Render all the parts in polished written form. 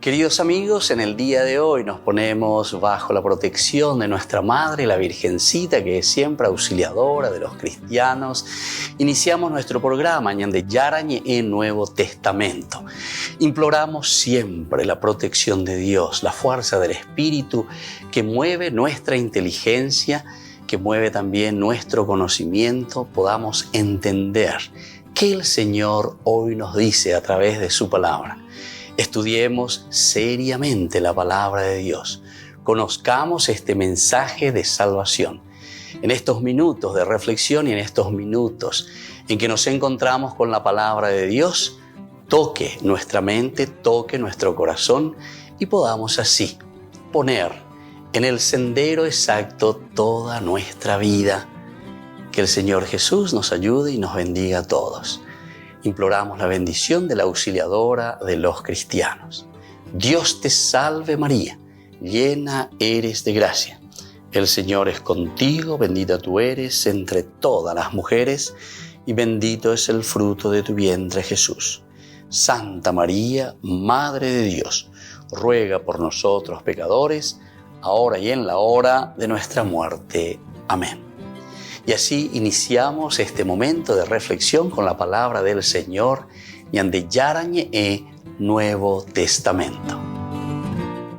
Queridos amigos, en el día de hoy nos ponemos bajo la protección de nuestra Madre, la Virgencita, que es siempre auxiliadora de los cristianos. Iniciamos nuestro programa Ñande Yarañe en Nuevo Testamento. Imploramos siempre la protección de Dios, la fuerza del Espíritu que mueve nuestra inteligencia, que mueve también nuestro conocimiento, podamos entender qué el Señor hoy nos dice a través de su palabra. Estudiemos seriamente la palabra de Dios. Conozcamos este mensaje de salvación. En estos minutos de reflexión y en estos minutos en que nos encontramos con la palabra de Dios, toque nuestra mente, toque nuestro corazón y podamos así poner en el sendero exacto toda nuestra vida. Que el Señor Jesús nos ayude y nos bendiga a todos. Imploramos la bendición de la auxiliadora de los cristianos. Dios te salve María, llena eres de gracia. El Señor es contigo, bendita tú eres entre todas las mujeres y bendito es el fruto de tu vientre Jesús. Santa María, Madre de Dios, ruega por nosotros pecadores, ahora y en la hora de nuestra muerte. Amén. Y así iniciamos este momento de reflexión con la palabra del Señor, Ñande Yarañe Nuevo Testamento.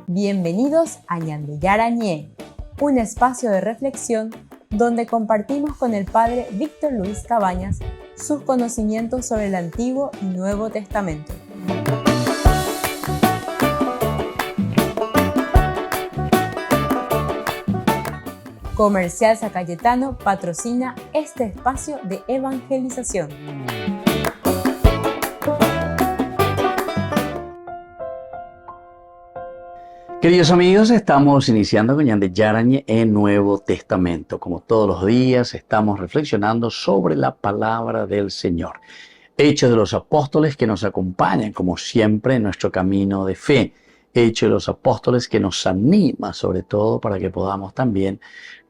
Bienvenidos a Ñande Yarañe, un espacio de reflexión donde compartimos con el Padre Víctor Luis Cabañas sus conocimientos sobre el Antiguo y Nuevo Testamento. Comercial San Cayetano patrocina este espacio de evangelización. Queridos amigos, estamos iniciando con Ñande Yarañe en Nuevo Testamento. Como todos los días, estamos reflexionando sobre la palabra del Señor. Hechos de los Apóstoles que nos acompañan, como siempre, en nuestro camino de fe. Hechos de los Apóstoles que nos anima, sobre todo, para que podamos también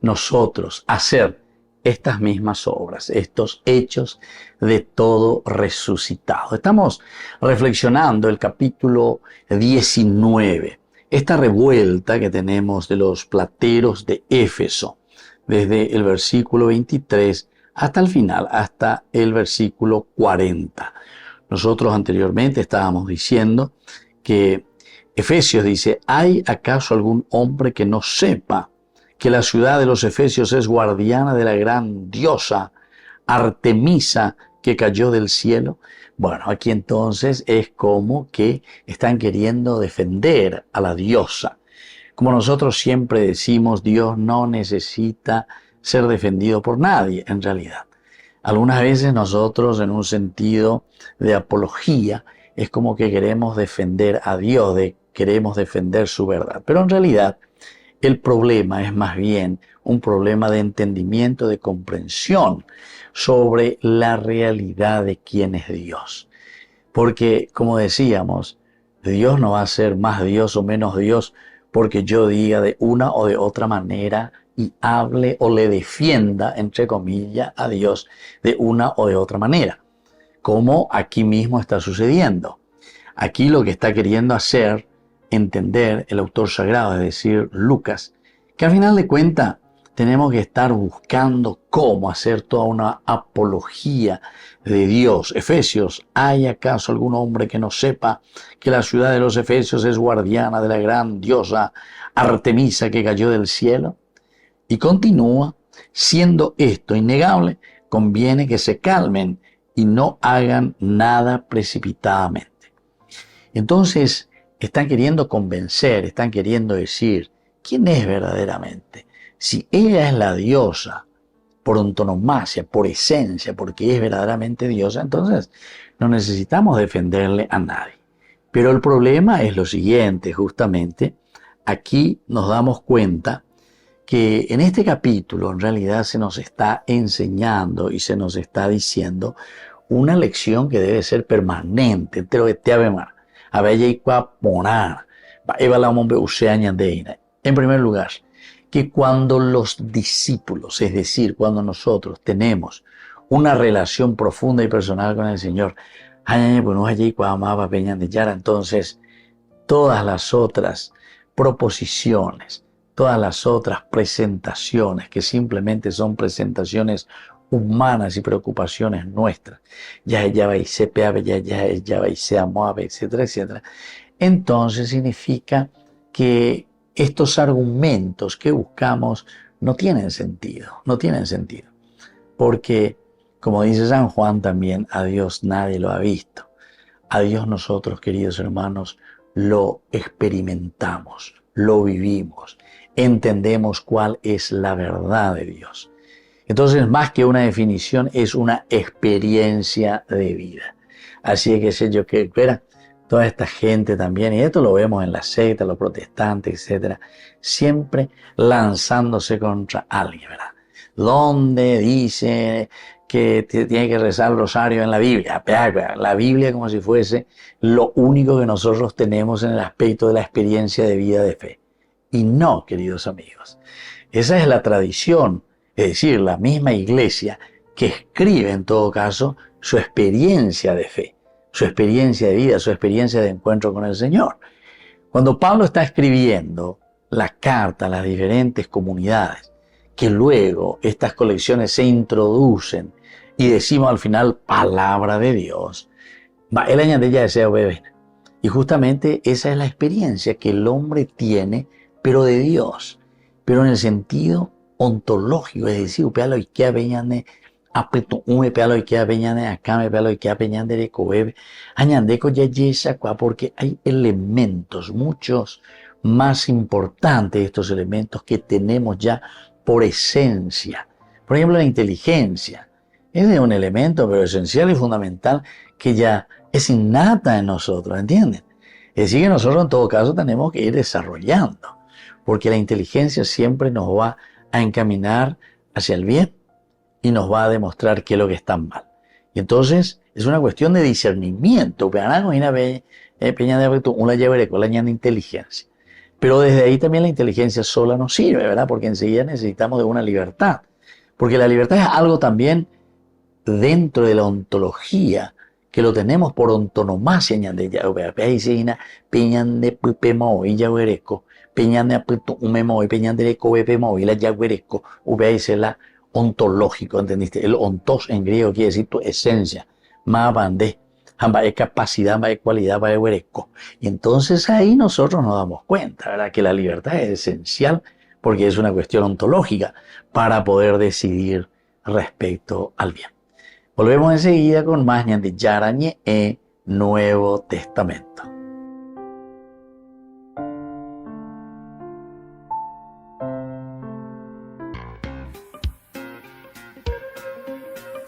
nosotros hacer estas mismas obras, estos hechos de todo resucitado. Estamos reflexionando el capítulo 19, esta revuelta que tenemos de los plateros de Éfeso, desde el versículo 23 hasta el final, hasta el versículo 40. Nosotros anteriormente estábamos diciendo que Efesios dice, ¿hay acaso algún hombre que no sepa que la ciudad de los Efesios es guardiana de la gran diosa Artemisa que cayó del cielo? Bueno, aquí entonces es como que están queriendo defender a la diosa. Como nosotros siempre decimos, Dios no necesita ser defendido por nadie, en realidad. Algunas veces nosotros, en un sentido de apología, es como que queremos defender a Dios, queremos defender su verdad. Pero en realidad, el problema es más bien un problema de entendimiento, de comprensión sobre la realidad de quién es Dios. Porque, como decíamos, Dios no va a ser más Dios o menos Dios porque yo diga de una o de otra manera y hable o le defienda, entre comillas, a Dios de una o de otra manera. Como aquí mismo está sucediendo. Aquí lo que está queriendo hacer entender el autor sagrado, es decir, Lucas, que al final de cuentas tenemos que estar buscando cómo hacer toda una apología de Dios. Efesios, ¿hay acaso algún hombre que no sepa que la ciudad de los Efesios es guardiana de la gran diosa Artemisa que cayó del cielo? Y continúa, siendo esto innegable, conviene que se calmen y no hagan nada precipitadamente. Entonces, están queriendo convencer, están queriendo decir quién es verdaderamente. Si ella es la diosa por antonomasia, por esencia, porque es verdaderamente diosa, entonces no necesitamos defenderle a nadie. Pero el problema es lo siguiente, justamente, aquí nos damos cuenta que en este capítulo en realidad se nos está enseñando y se nos está diciendo una lección que debe ser permanente. En primer lugar, que cuando los discípulos, es decir, cuando nosotros tenemos una relación profunda y personal con el Señor, entonces todas las otras proposiciones, todas las otras presentaciones que simplemente son presentaciones humanas y preocupaciones nuestras, ya etcétera, etcétera, entonces significa que estos argumentos que buscamos no tienen sentido, porque, como dice San Juan también, a Dios nadie lo ha visto. A Dios nosotros, queridos hermanos, lo experimentamos, lo vivimos, entendemos cuál es la verdad de Dios. Entonces, más que una definición, es una experiencia de vida. Así es que sé yo que, espera, toda esta gente también, y esto lo vemos en la secta, los protestantes, etcétera, siempre lanzándose contra alguien, ¿verdad? Donde dice que tiene que rezar el rosario en la Biblia. La Biblia como si fuese lo único que nosotros tenemos en el aspecto de la experiencia de vida de fe. Y no, queridos amigos. Esa es la tradición, es decir, la misma iglesia que escribe en todo caso su experiencia de fe, su experiencia de vida, su experiencia de encuentro con el Señor. Cuando Pablo está escribiendo la carta a las diferentes comunidades, que luego estas colecciones se introducen y decimos al final palabra de Dios, él añade ya desea beber. Y justamente esa es la experiencia que el hombre tiene, pero de Dios, pero en el sentido ontológico, es decir, pealo y que peñane apeto un pealo y que peñane acá me pealo y que peñane de cobe añandeco ya yesa porque hay elementos muchos más importantes, estos elementos que tenemos ya por esencia. Por ejemplo, la inteligencia es de un elemento pero esencial y fundamental que ya es innata en nosotros, ¿entienden? Es decir, que nosotros en todo caso tenemos que ir desarrollando, porque la inteligencia siempre nos va a encaminar hacia el bien y nos va a demostrar qué es lo que está mal. Y entonces es una cuestión de discernimiento, una inteligencia. Pero desde ahí también la inteligencia sola nos sirve, ¿verdad? Porque enseguida necesitamos de una libertad. Porque la libertad es algo también dentro de la ontología, que lo tenemos por ontonomasia, ontológico, ¿entendiste? El ontos en griego quiere decir tu esencia, mabandé, hay capacidad, hay cualidad, hay huereco. Y entonces ahí nosotros nos damos cuenta, ¿verdad? Que la libertad es esencial porque es una cuestión ontológica para poder decidir respecto al bien. Volvemos enseguida con más de Yarañe e Nuevo Testamento.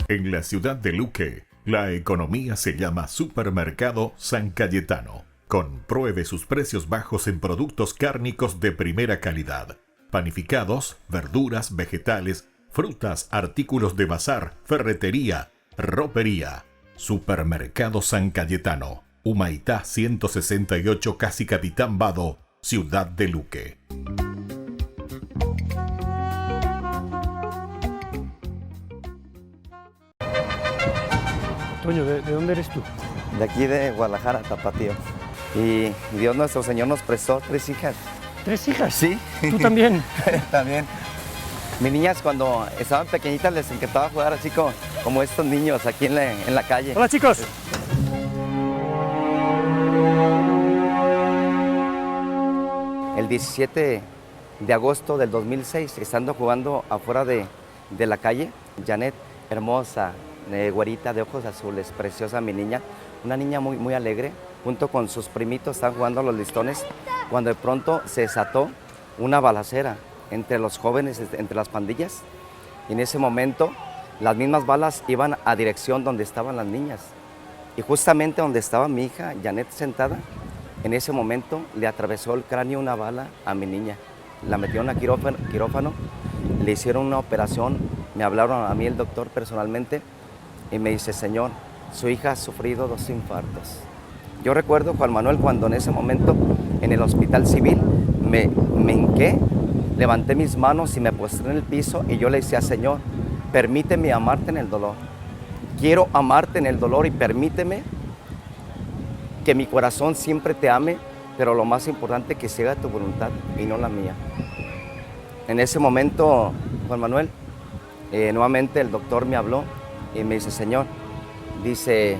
En la ciudad de Luque, la economía se llama Supermercado San Cayetano. Compruebe sus precios bajos en productos cárnicos de primera calidad. Panificados, verduras, vegetales, frutas, artículos de bazar, ferretería, ropería. Supermercado San Cayetano, Humaitá 168, Casi Capitán Vado, ciudad de Luque. Toño, ¿de dónde eres tú? De aquí de Guadalajara, Tapatío. Y Dios nuestro Señor nos prestó 3 hijas. ¿3 hijas? Sí. ¿Tú también? También. Mis niñas cuando estaban pequeñitas les encantaba jugar así como estos niños aquí en la calle. Hola chicos. El 17 de agosto del 2006, estando jugando afuera de la calle, Janet, hermosa, güerita de ojos azules, preciosa mi niña, una niña muy, muy alegre, junto con sus primitos están jugando a los listones, cuando de pronto se desató una balacera entre los jóvenes, entre las pandillas, y en ese momento las mismas balas iban a dirección donde estaban las niñas, y justamente donde estaba mi hija Janet sentada, en ese momento le atravesó el cráneo una bala a mi niña, la metieron a quirófano, le hicieron una operación, me hablaron a mí el doctor personalmente, y me dice, señor, su hija ha sufrido 2 infartos. Yo recuerdo, Juan Manuel, cuando en ese momento en el hospital civil me hinqué, levanté mis manos y me postré en el piso y yo le decía, Señor, permíteme amarte en el dolor. Quiero amarte en el dolor y permíteme que mi corazón siempre te ame pero lo más importante que se haga tu voluntad y no la mía. En ese momento, Juan Manuel, nuevamente el doctor me habló y me dice, señor, dice,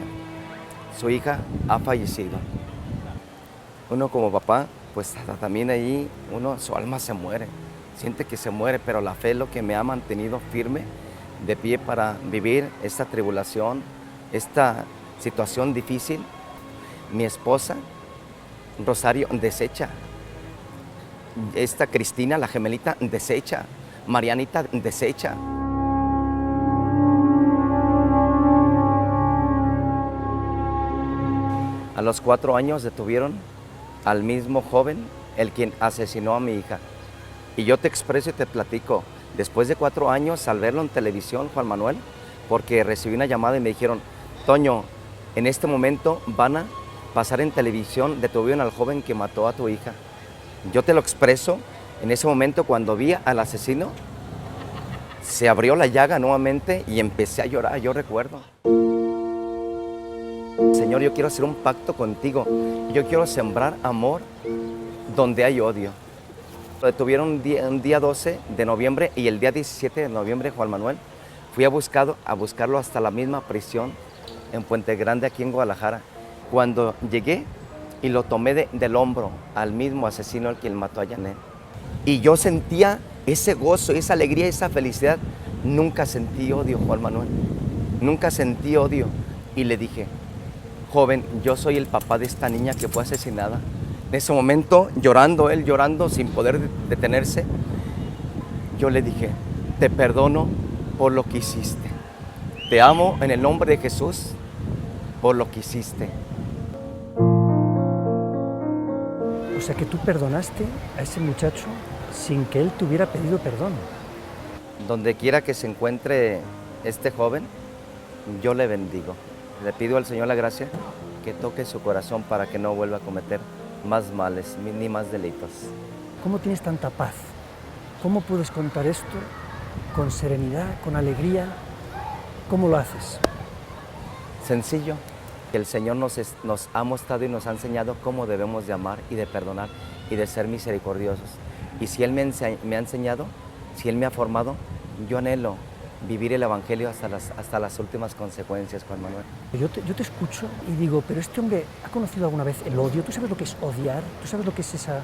su hija ha fallecido. Uno como papá, pues también ahí, su alma se muere, siente que se muere, pero la fe es lo que me ha mantenido firme, de pie para vivir esta tribulación, esta situación difícil. Mi esposa, Rosario, desecha. Esta Cristina, la gemelita, desecha. Marianita, desecha. A los 4 años detuvieron al mismo joven, el quien asesinó a mi hija. Y yo te expreso y te platico, después de 4 años, al verlo en televisión, Juan Manuel, porque recibí una llamada y me dijeron, Toño, en este momento van a pasar en televisión, detuvieron al joven que mató a tu hija. Yo te lo expreso, en ese momento cuando vi al asesino, se abrió la llaga nuevamente y empecé a llorar, yo recuerdo. Señor, yo quiero hacer un pacto contigo, yo quiero sembrar amor donde hay odio. Lo detuvieron un día 12 de noviembre y el día 17 de noviembre, Juan Manuel, fui a buscarlo hasta la misma prisión en Puente Grande, aquí en Guadalajara. Cuando llegué y lo tomé del hombro al mismo asesino al que mató a Janet. Y yo sentía ese gozo, esa alegría, esa felicidad. Nunca sentí odio, Juan Manuel. Nunca sentí odio. Y le dije, joven, yo soy el papá de esta niña que fue asesinada. En ese momento, llorando, él llorando sin poder detenerse, yo le dije, te perdono por lo que hiciste. Te amo en el nombre de Jesús por lo que hiciste. O sea que tú perdonaste a ese muchacho sin que él te hubiera pedido perdón. Donde quiera que se encuentre este joven, yo le bendigo. Le pido al Señor la gracia que toque su corazón para que no vuelva a cometer más males ni más delitos. ¿Cómo tienes tanta paz? ¿Cómo puedes contar esto con serenidad, con alegría? ¿Cómo lo haces? Sencillo, que el Señor nos ha mostrado y nos ha enseñado cómo debemos de amar y de perdonar y de ser misericordiosos. Y si Él me ha enseñado, si Él me ha formado, yo anhelo vivir el Evangelio hasta las últimas consecuencias, Juan Manuel. Yo te escucho y digo, pero este hombre ha conocido alguna vez el odio. ¿Tú sabes lo que es odiar? ¿Tú sabes lo que es esa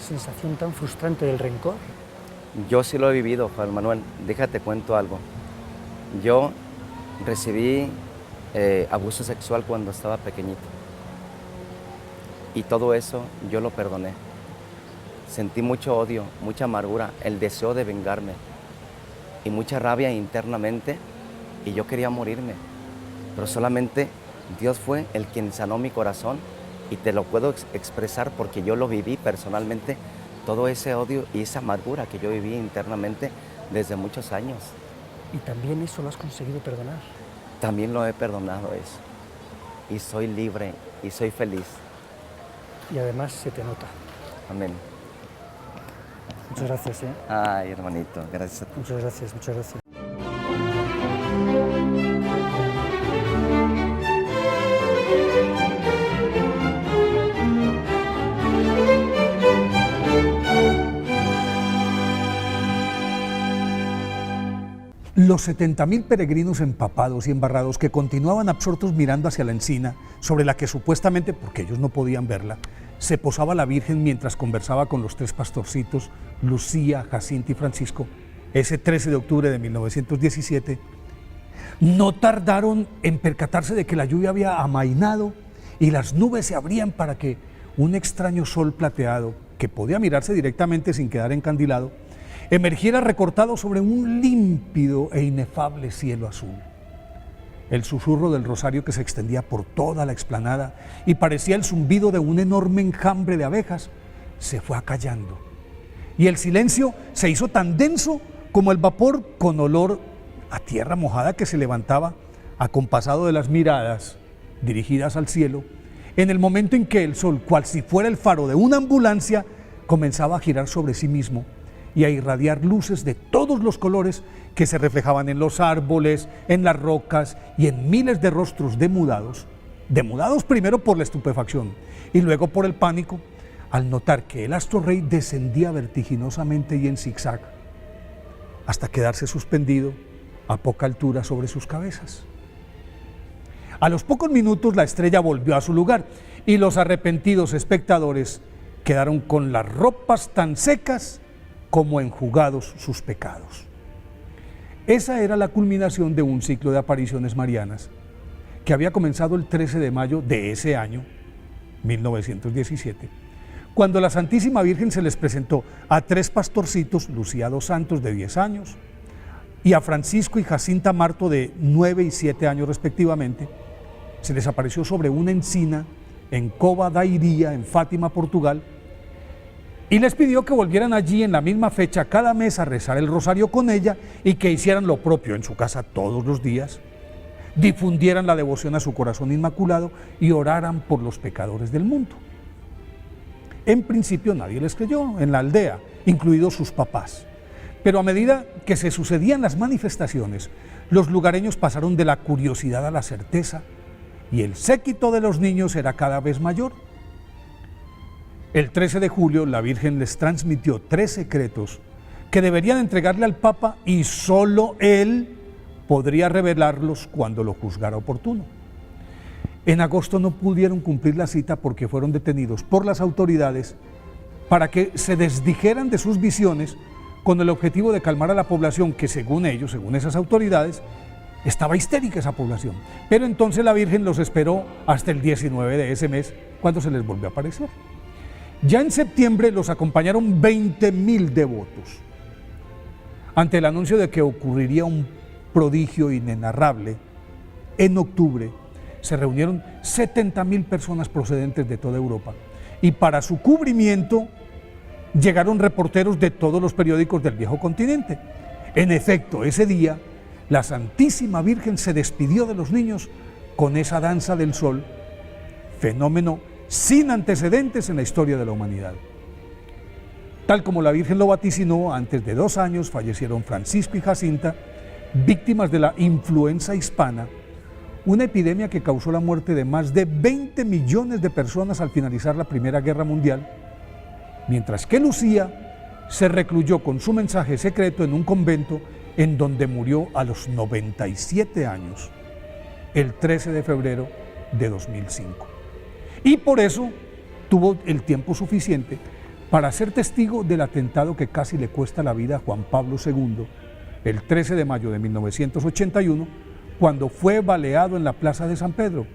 sensación tan frustrante del rencor? Yo sí lo he vivido, Juan Manuel. Déjate cuento algo. Yo recibí abuso sexual cuando estaba pequeñito. Y todo eso yo lo perdoné. Sentí mucho odio, mucha amargura, el deseo de vengarme y mucha rabia internamente, y yo quería morirme. Pero solamente Dios fue el quien sanó mi corazón, y te lo puedo expresar porque yo lo viví personalmente, todo ese odio y esa amargura que yo viví internamente desde muchos años. Y también eso lo has conseguido perdonar. También lo he perdonado eso. Y soy libre y soy feliz. Y además se te nota. Amén. Muchas gracias, ¿eh? Ay, hermanito, gracias a ti. Muchas gracias, muchas gracias. Los 70.000 peregrinos empapados y embarrados que continuaban absortos mirando hacia la encina, sobre la que supuestamente, porque ellos no podían verla, se posaba la Virgen mientras conversaba con los 3 pastorcitos, Lucía, Jacinta y Francisco, ese 13 de octubre de 1917, no tardaron en percatarse de que la lluvia había amainado y las nubes se abrían para que un extraño sol plateado, que podía mirarse directamente sin quedar encandilado, emergiera recortado sobre un límpido e inefable cielo azul. El susurro del rosario que se extendía por toda la explanada y parecía el zumbido de un enorme enjambre de abejas se fue acallando, y el silencio se hizo tan denso como el vapor con olor a tierra mojada que se levantaba acompasado de las miradas dirigidas al cielo en el momento en que el sol, cual si fuera el faro de una ambulancia, comenzaba a girar sobre sí mismo y a irradiar luces de todos los colores que se reflejaban en los árboles, en las rocas y en miles de rostros demudados demudados primero por la estupefacción y luego por el pánico, al notar que el astro rey descendía vertiginosamente y en zigzag, hasta quedarse suspendido a poca altura sobre sus cabezas. A los pocos minutos la estrella volvió a su lugar y los arrepentidos espectadores quedaron con las ropas tan secas como enjugados sus pecados. Esa era la culminación de un ciclo de apariciones marianas que había comenzado el 13 de mayo de ese año, 1917, cuando la Santísima Virgen se les presentó a 3 pastorcitos, Lucía dos Santos de 10 años, y a Francisco y Jacinta Marto de 9 y 7 años respectivamente. Se les apareció sobre una encina en Cova da Iria, en Fátima, Portugal, y les pidió que volvieran allí en la misma fecha cada mes a rezar el rosario con ella y que hicieran lo propio en su casa todos los días, difundieran la devoción a su corazón inmaculado y oraran por los pecadores del mundo. En principio nadie les creyó en la aldea, incluidos sus papás, pero a medida que se sucedían las manifestaciones, los lugareños pasaron de la curiosidad a la certeza y el séquito de los niños era cada vez mayor. El 13 de julio la Virgen les transmitió 3 secretos que deberían entregarle al Papa y solo él podría revelarlos cuando lo juzgara oportuno. En agosto no pudieron cumplir la cita porque fueron detenidos por las autoridades para que se desdijeran de sus visiones con el objetivo de calmar a la población que según ellos, según esas autoridades, estaba histérica esa población. Pero entonces la Virgen los esperó hasta el 19 de ese mes, cuando se les volvió a aparecer. Ya en septiembre los acompañaron 20.000 devotos. Ante el anuncio de que ocurriría un prodigio inenarrable, en octubre se reunieron 70.000 personas procedentes de toda Europa y para su cubrimiento llegaron reporteros de todos los periódicos del viejo continente. En efecto, ese día la Santísima Virgen se despidió de los niños con esa danza del sol, fenómeno sin antecedentes en la historia de la humanidad. Tal como la Virgen lo vaticinó, antes de 2 años fallecieron Francisco y Jacinta, víctimas de la influenza hispana, una epidemia que causó la muerte de más de 20 millones de personas al finalizar la Primera Guerra Mundial, mientras que Lucía se recluyó con su mensaje secreto en un convento en donde murió a los 97 años, el 13 de febrero de 2005. Y por eso tuvo el tiempo suficiente para ser testigo del atentado que casi le cuesta la vida a Juan Pablo II, el 13 de mayo de 1981, cuando fue baleado en la Plaza de San Pedro,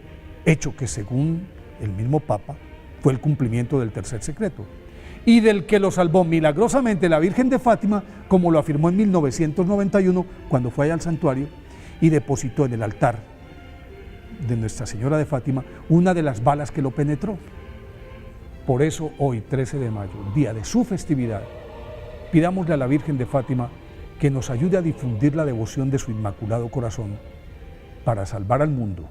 hecho que según el mismo Papa fue el cumplimiento del tercer secreto, y del que lo salvó milagrosamente la Virgen de Fátima, como lo afirmó en 1991 cuando fue allá al santuario y depositó en el altar de Nuestra Señora de Fátima una de las balas que lo penetró. Por eso hoy, 13 de mayo, día de su festividad, pidámosle a la Virgen de Fátima que nos ayude a difundir la devoción de su Inmaculado Corazón para salvar al mundo.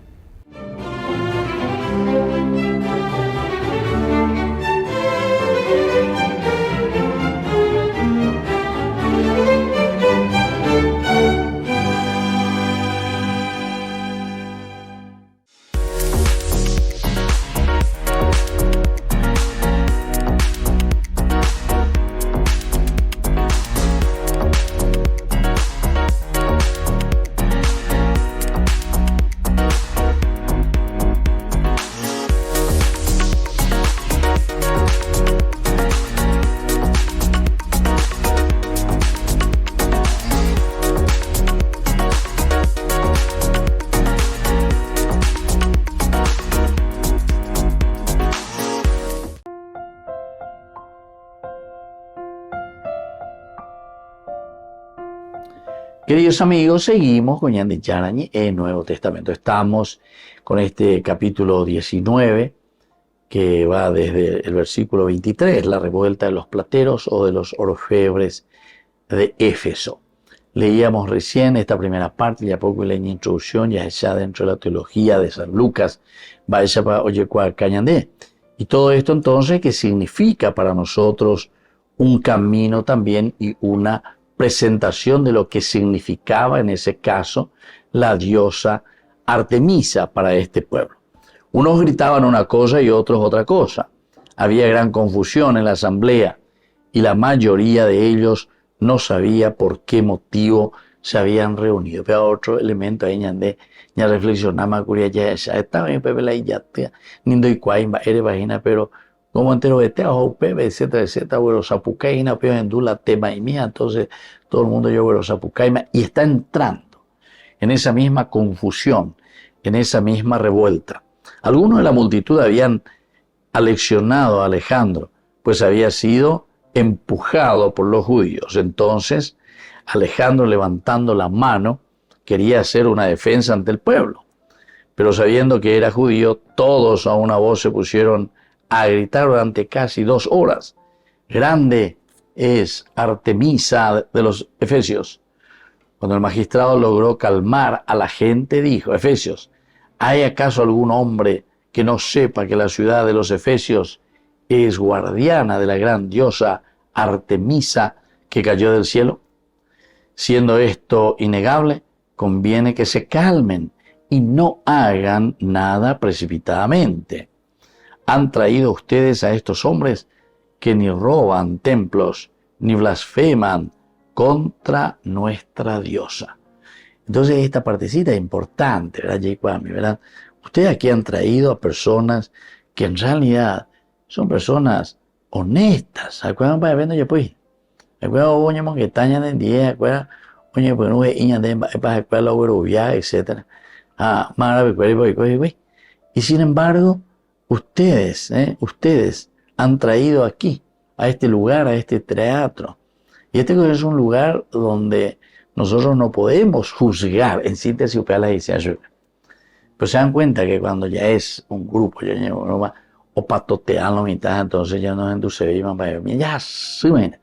Queridos amigos, seguimos con Ñande Yarañi en Nuevo Testamento. Estamos con este capítulo 19 que va desde el versículo 23, la revuelta de los plateros o de los orfebres de Éfeso. Leíamos recién esta primera parte, ya poco la introducción, ya está dentro de la teología de San Lucas, vaya para Oyecua Cañandé. Y todo esto entonces que significa para nosotros un camino también y una presentación de lo que significaba en ese caso la diosa Artemisa para este pueblo. Unos gritaban una cosa y otros otra cosa. Había gran confusión en la asamblea y la mayoría de ellos no sabía por qué motivo se habían reunido. Pero otro elemento ahí ya reflexionaba, curia ya estaba en pepe la illate, nindo y cuaimba, eres vagina, pero como entero de teajo, pepe, etcétera, bueno, zapucaina, pero en dula tema y mía, entonces todo el mundo yo, bueno, zapucaima, y está entrando en esa misma confusión, en esa misma revuelta. Algunos de la multitud habían aleccionado a Alejandro, pues había sido empujado por los judíos. Entonces, Alejandro, levantando la mano, quería hacer una defensa ante el pueblo. Pero sabiendo que era judío, todos a una voz se pusieron a gritar durante casi 2 horas. Grande es Artemisa de los Efesios. Cuando el magistrado logró calmar a la gente, dijo: Efesios, ¿hay acaso algún hombre que no sepa que la ciudad de los Efesios es guardiana de la gran diosa Artemisa que cayó del cielo? Siendo esto innegable, conviene que se calmen y no hagan nada precipitadamente. Han traído ustedes a estos hombres que ni roban templos ni blasfeman contra nuestra diosa. Entonces esta partecita es importante, ¿verdad, Jayquami? ¿Verdad? Ustedes aquí han traído a personas que en realidad son personas honestas. ¿Acuerdan para vernos ya pues? ¿Acuerdan oñamos que tañan en día? ¿Acuerdan? Oye, pues no es iña de para escuela la etcétera. Y sin embargo, ustedes han traído aquí, a este lugar, a este teatro. Y este es un lugar donde nosotros no podemos juzgar, en síntesis, pero se dan cuenta que cuando ya es un grupo, o patotean la mitad, entonces ya no enduce y ya suben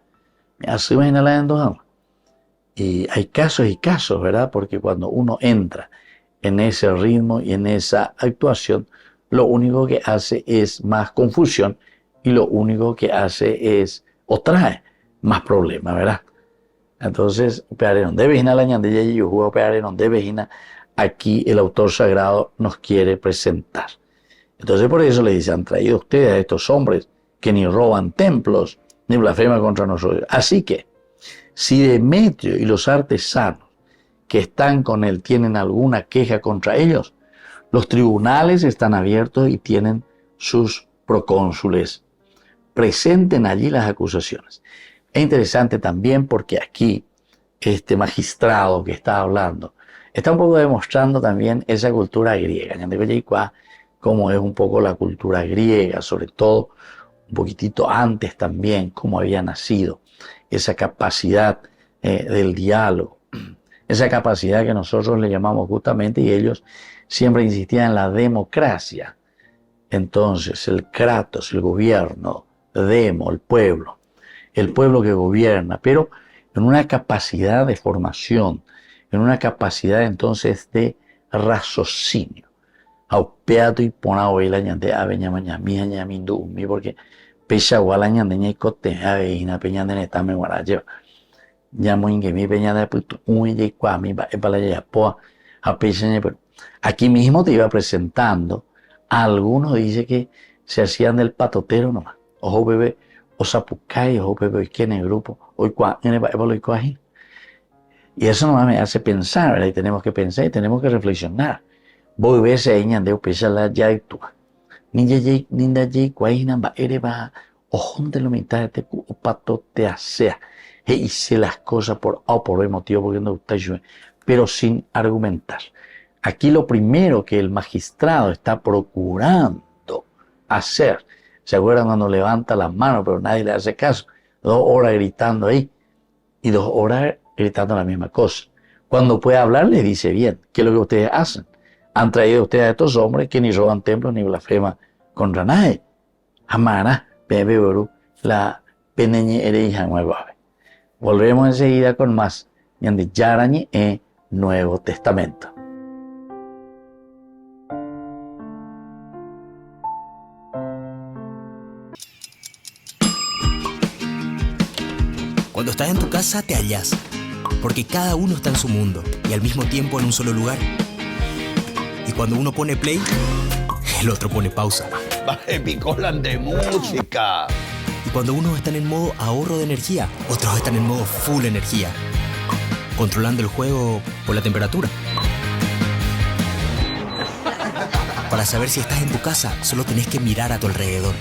a la endojama. Y hay casos y casos, ¿verdad? Porque cuando uno entra en ese ritmo y en esa actuación, lo único que hace es más confusión y lo único que hace es, o trae más problemas, ¿verdad? Entonces, aquí el autor sagrado nos quiere presentar. Entonces por eso le dice: han traído ustedes a estos hombres que ni roban templos ni blasfeman contra nosotros. Así que, si Demetrio y los artesanos que están con él tienen alguna queja contra ellos, los tribunales están abiertos y tienen sus procónsules. Presenten allí las acusaciones. Es interesante también porque aquí este magistrado que está hablando está un poco demostrando también esa cultura griega, como es un poco la cultura griega, sobre todo un poquitito antes también, cómo había nacido esa capacidad del diálogo, esa capacidad que nosotros le llamamos justamente, y ellos siempre insistían en la democracia. Entonces el kratos, el gobierno, demo, el pueblo que gobierna, pero en una capacidad de formación, en una capacidad entonces de raciocinio. Aupeato y ponao la ñande aveña maña mía ñamindu mi porque pecha guala ñande ña cote aveina peñande neta me guaraje ya muy que mi peñada puto un y cuami va para la poa a pecha pero aquí mismo te iba presentando. Algunos dice que se hacían del patotero nomás. Ojo bebé o zapucay ojo bebé que en el grupo hoy cua en el coajín. Y eso nomás me hace pensar, ¿verdad? Y tenemos que pensar y tenemos que reflexionar. Voy a ver si hay de pesar ya actúa. Ninda jay cuaina va ereba ojón de la mitad de pato te asea. E hice las cosas por A o por B motivo porque no gusta yo, pero sin argumentar. Aquí lo primero que el magistrado está procurando hacer, ¿se acuerdan cuando levanta las manos pero nadie le hace caso? 2 horas gritando ahí y 2 horas gritando la misma cosa. Cuando puede hablar le dice bien, ¿qué es lo que ustedes hacen? Han traído ustedes a estos hombres que ni roban templos ni blasfeman contra nadie. Amara, bebe boru, la peneñe ereja nueva. Volvemos enseguida con más de Yarañi en Nuevo Testamento. Cuando estás en tu casa te hallas, porque cada uno está en su mundo y al mismo tiempo en un solo lugar. Y cuando uno pone play, el otro pone pausa. Baje picolan de música. Y cuando unos están en modo ahorro de energía, otros están en modo full energía, controlando el juego por la temperatura. Para saber si estás en tu casa, solo tenés que mirar a tu alrededor.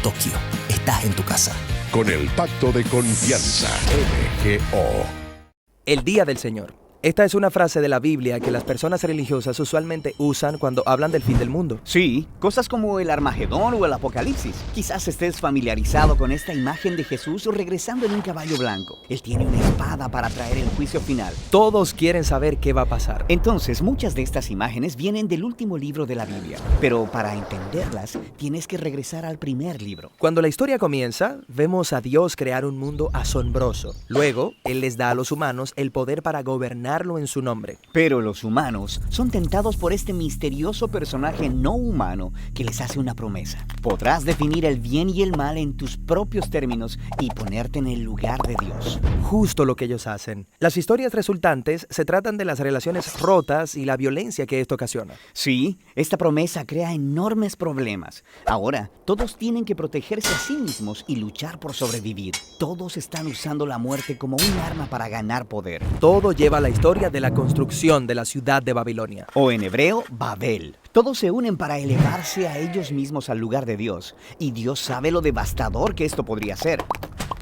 Tokio, estás en tu casa. Con el Pacto de Confianza, MGO. El Día del Señor. Esta es una frase de la Biblia que las personas religiosas usualmente usan cuando hablan del fin del mundo. Sí, cosas como el Armagedón o el Apocalipsis. Quizás estés familiarizado con esta imagen de Jesús regresando en un caballo blanco. Él tiene una espada para traer el juicio final. Todos quieren saber qué va a pasar. Entonces, muchas de estas imágenes vienen del último libro de la Biblia. Pero para entenderlas, tienes que regresar al primer libro. Cuando la historia comienza, vemos a Dios crear un mundo asombroso. Luego, Él les da a los humanos el poder para gobernar en su nombre. Pero los humanos son tentados por este misterioso personaje no humano que les hace una promesa. Podrás definir el bien y el mal en tus propios términos y ponerte en el lugar de Dios. Justo lo que ellos hacen. Las historias resultantes se tratan de las relaciones rotas y la violencia que esto ocasiona. Sí, esta promesa crea enormes problemas. Ahora, todos tienen que protegerse a sí mismos y luchar por sobrevivir. Todos están usando la muerte como un arma para ganar poder. Todo lleva a la historia de la construcción de la ciudad de Babilonia. O en hebreo, Babel. Todos se unen para elevarse a ellos mismos al lugar de Dios. Y Dios sabe lo devastador que esto podría ser.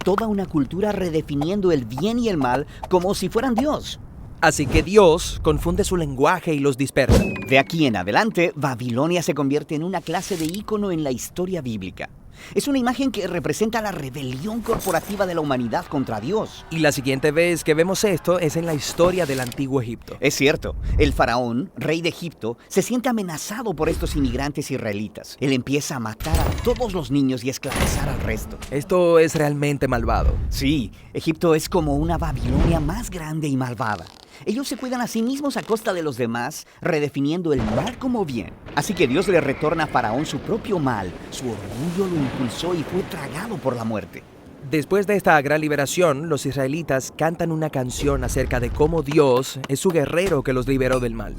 Toda una cultura redefiniendo el bien y el mal como si fueran Dios. Así que Dios confunde su lenguaje y los dispersa. De aquí en adelante, Babilonia se convierte en una clase de ícono en la historia bíblica. Es una imagen que representa la rebelión corporativa de la humanidad contra Dios. Y la siguiente vez que vemos esto es en la historia del antiguo Egipto. Es cierto, el faraón, rey de Egipto, se siente amenazado por estos inmigrantes israelitas. Él empieza a matar a todos los niños y esclavizar al resto. Esto es realmente malvado. Sí, Egipto es como una Babilonia más grande y malvada. Ellos se cuidan a sí mismos a costa de los demás, redefiniendo el mal como bien. Así que Dios le retorna a Faraón su propio mal. Su orgullo lo impulsó y fue tragado por la muerte. Después de esta gran liberación, los israelitas cantan una canción acerca de cómo Dios es su guerrero que los liberó del mal.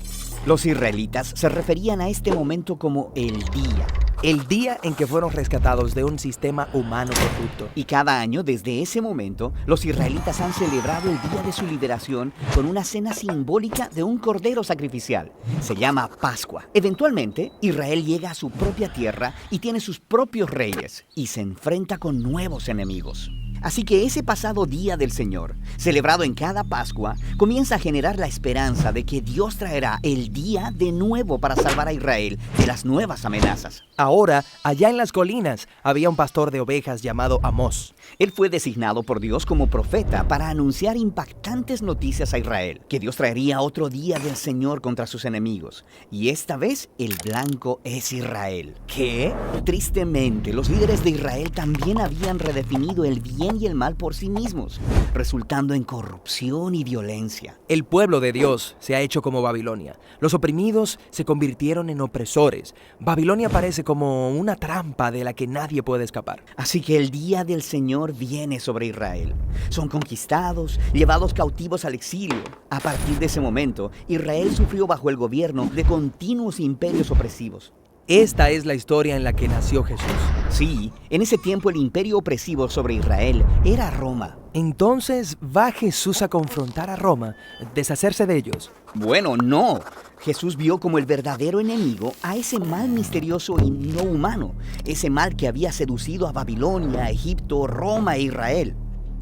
Los israelitas se referían a este momento como el día. El día en que fueron rescatados de un sistema humano corrupto. Y cada año, desde ese momento, los israelitas han celebrado el día de su liberación con una cena simbólica de un cordero sacrificial. Se llama Pascua. Eventualmente, Israel llega a su propia tierra y tiene sus propios reyes y se enfrenta con nuevos enemigos. Así que ese pasado día del Señor, celebrado en cada Pascua, comienza a generar la esperanza de que Dios traerá el día de nuevo para salvar a Israel de las nuevas amenazas. Ahora, allá en las colinas, había un pastor de ovejas llamado Amós. Él fue designado por Dios como profeta para anunciar impactantes noticias a Israel, que Dios traería otro día del Señor contra sus enemigos. Y esta vez, el blanco es Israel. ¿Qué? Tristemente, los líderes de Israel también habían redefinido el bien y el mal por sí mismos, resultando en corrupción y violencia. El pueblo de Dios se ha hecho como Babilonia. Los oprimidos se convirtieron en opresores. Babilonia parece como una trampa de la que nadie puede escapar. Así que el día del Señor viene sobre Israel. Son conquistados, llevados cautivos al exilio. A partir de ese momento, Israel sufrió bajo el gobierno de continuos imperios opresivos. Esta es la historia en la que nació Jesús. Sí, en ese tiempo el imperio opresivo sobre Israel era Roma. Entonces, ¿va Jesús a confrontar a Roma, deshacerse de ellos? Bueno, no. Jesús vio como el verdadero enemigo a ese mal misterioso y no humano, ese mal que había seducido a Babilonia, Egipto, Roma e Israel.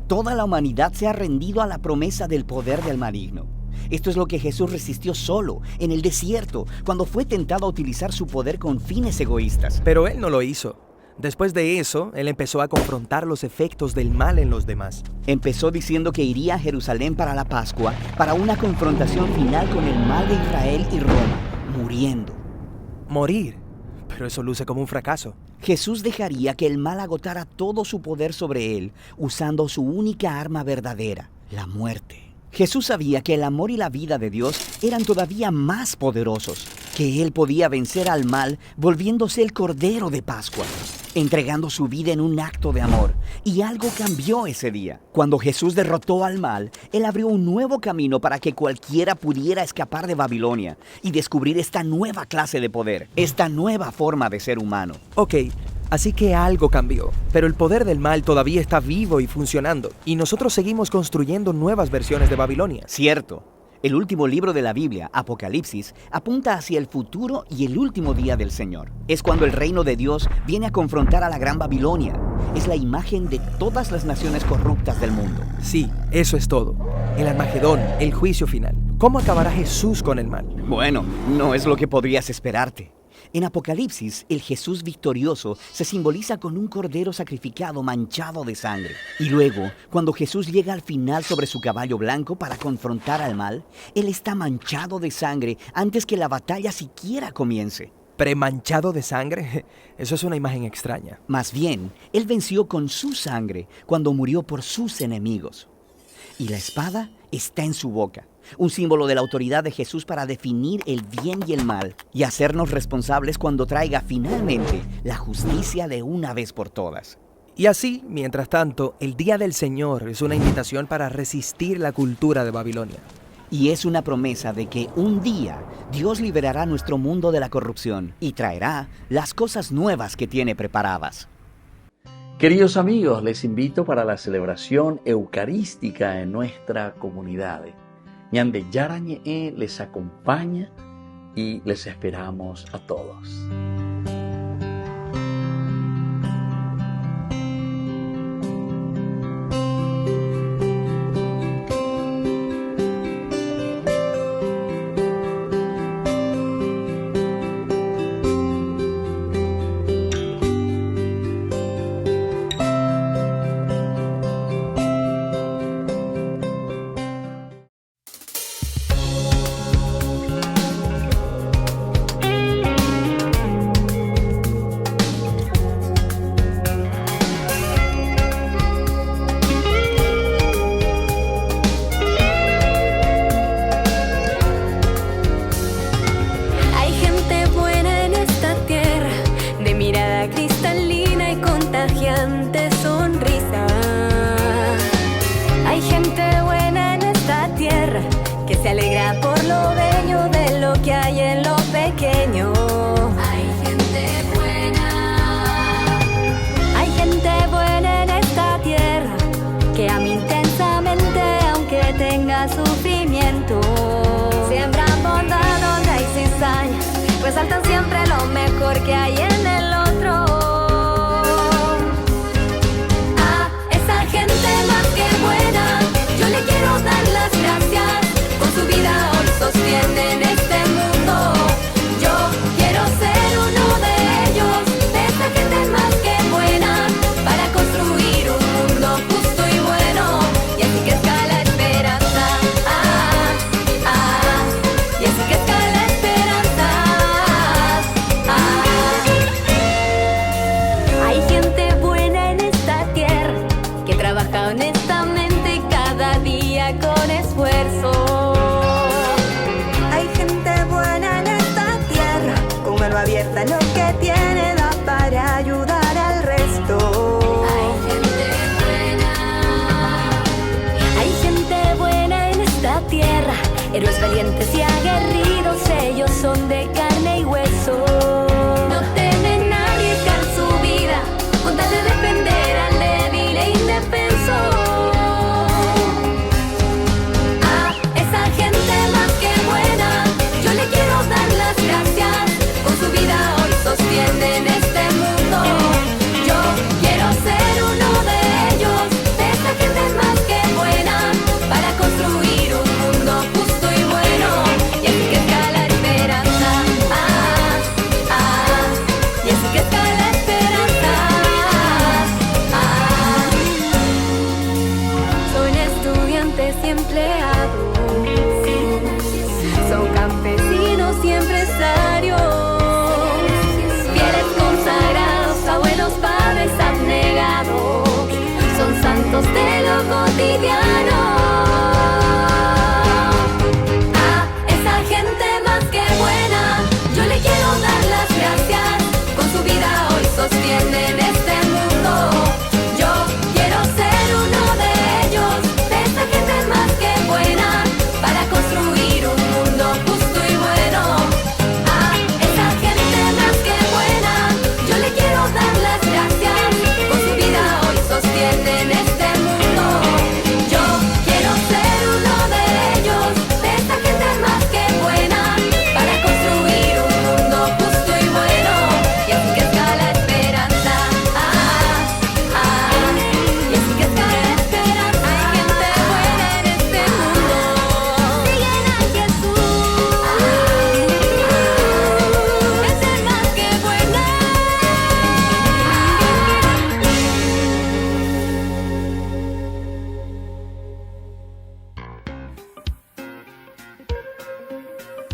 Toda la humanidad se ha rendido a la promesa del poder del maligno. Esto es lo que Jesús resistió solo, en el desierto, cuando fue tentado a utilizar su poder con fines egoístas. Pero Él no lo hizo. Después de eso, Él empezó a confrontar los efectos del mal en los demás. Empezó diciendo que iría a Jerusalén para la Pascua, para una confrontación final con el mal de Israel y Roma, muriendo. Morir. Pero eso luce como un fracaso. Jesús dejaría que el mal agotara todo su poder sobre Él, usando su única arma verdadera, la muerte. Jesús sabía que el amor y la vida de Dios eran todavía más poderosos, que Él podía vencer al mal volviéndose el Cordero de Pascua. entregando su vida en un acto de amor. Y algo cambió ese día. Cuando Jesús derrotó al mal, Él abrió un nuevo camino para que cualquiera pudiera escapar de Babilonia y descubrir esta nueva clase de poder, esta nueva forma de ser humano. Ok, así que algo cambió, pero el poder del mal todavía está vivo y funcionando, y nosotros seguimos construyendo nuevas versiones de Babilonia. Cierto. El último libro de la Biblia, Apocalipsis, apunta hacia el futuro y el último día del Señor. Es cuando el reino de Dios viene a confrontar a la Gran Babilonia. Es la imagen de todas las naciones corruptas del mundo. Sí, eso es todo. El Armagedón, el juicio final. ¿Cómo acabará Jesús con el mal? Bueno, no es lo que podrías esperarte. En Apocalipsis, el Jesús victorioso se simboliza con un cordero sacrificado manchado de sangre. Y luego, cuando Jesús llega al final sobre su caballo blanco para confrontar al mal, Él está manchado de sangre antes que la batalla siquiera comience. ¿Premanchado de sangre? Eso es una imagen extraña. Más bien, Él venció con su sangre cuando murió por sus enemigos. Y la espada está en su boca, un símbolo de la autoridad de Jesús para definir el bien y el mal y hacernos responsables cuando traiga finalmente la justicia de una vez por todas. Y así, mientras tanto, el Día del Señor es una invitación para resistir la cultura de Babilonia. Y es una promesa de que un día Dios liberará nuestro mundo de la corrupción y traerá las cosas nuevas que tiene preparadas. Queridos amigos, les invito para la celebración eucarística en nuestra comunidad. Ñande Yarañe les acompaña y les esperamos a todos.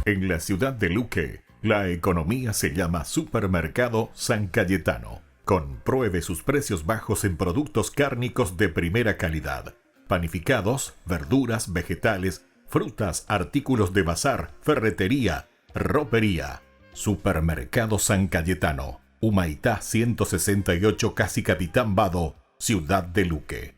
En la ciudad de Luque, la economía se llama Supermercado San Cayetano. Compruebe sus precios bajos en productos cárnicos de primera calidad. Panificados, verduras, vegetales, frutas, artículos de bazar, ferretería, ropería. Supermercado San Cayetano. Humaitá 168, Casi Capitán Vado, ciudad de Luque.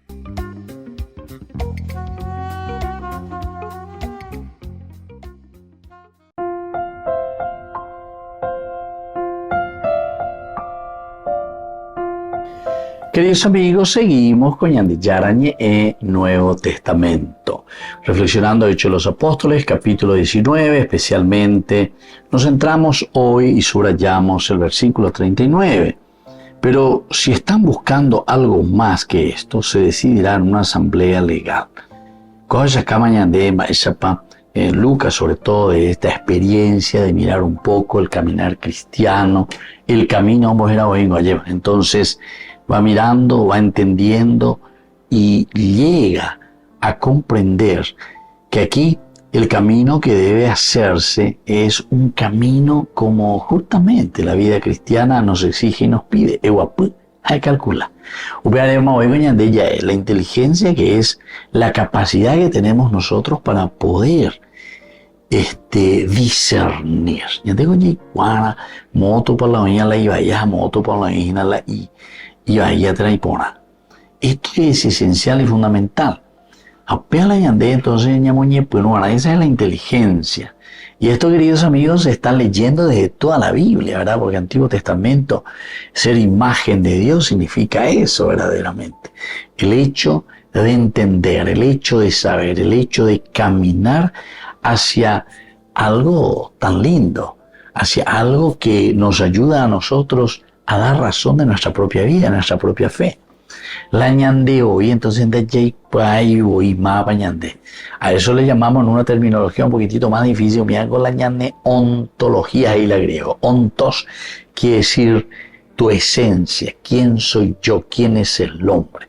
Queridos amigos, seguimos con Ñande Yarañe en Nuevo Testamento, reflexionando Hechos de los Apóstoles, capítulo 19, especialmente nos centramos hoy y subrayamos el versículo 39. Pero si están buscando algo más que esto, se decidirá en una asamblea legal. Cosa que Ñande Maesapa en Lucas, sobre todo de esta experiencia de mirar un poco el caminar cristiano, el camino entonces va mirando, va entendiendo y llega a comprender que aquí el camino que debe hacerse es un camino como justamente la vida cristiana nos exige y nos pide. Hay que calcular. La inteligencia, que es la capacidad que tenemos nosotros para poder discernir. Ya tengo moto por la oña la iba moto por la oña la y vaya traipona. Esto es esencial y fundamental. Entonces, esa es la inteligencia. Y esto, queridos amigos, se está leyendo desde toda la Biblia, ¿verdad? Porque el Antiguo Testamento, ser imagen de Dios significa eso verdaderamente. El hecho de entender, el hecho de saber, el hecho de caminar hacia algo tan lindo, hacia algo que nos ayuda a nosotros a dar razón de nuestra propia vida, de nuestra propia fe. La ñande hoy, entonces a eso le llamamos en una terminología un poquitito más difícil, mira con la ñande ontología y la griego. Ontos quiere decir tu esencia, quién soy yo, quién es el hombre.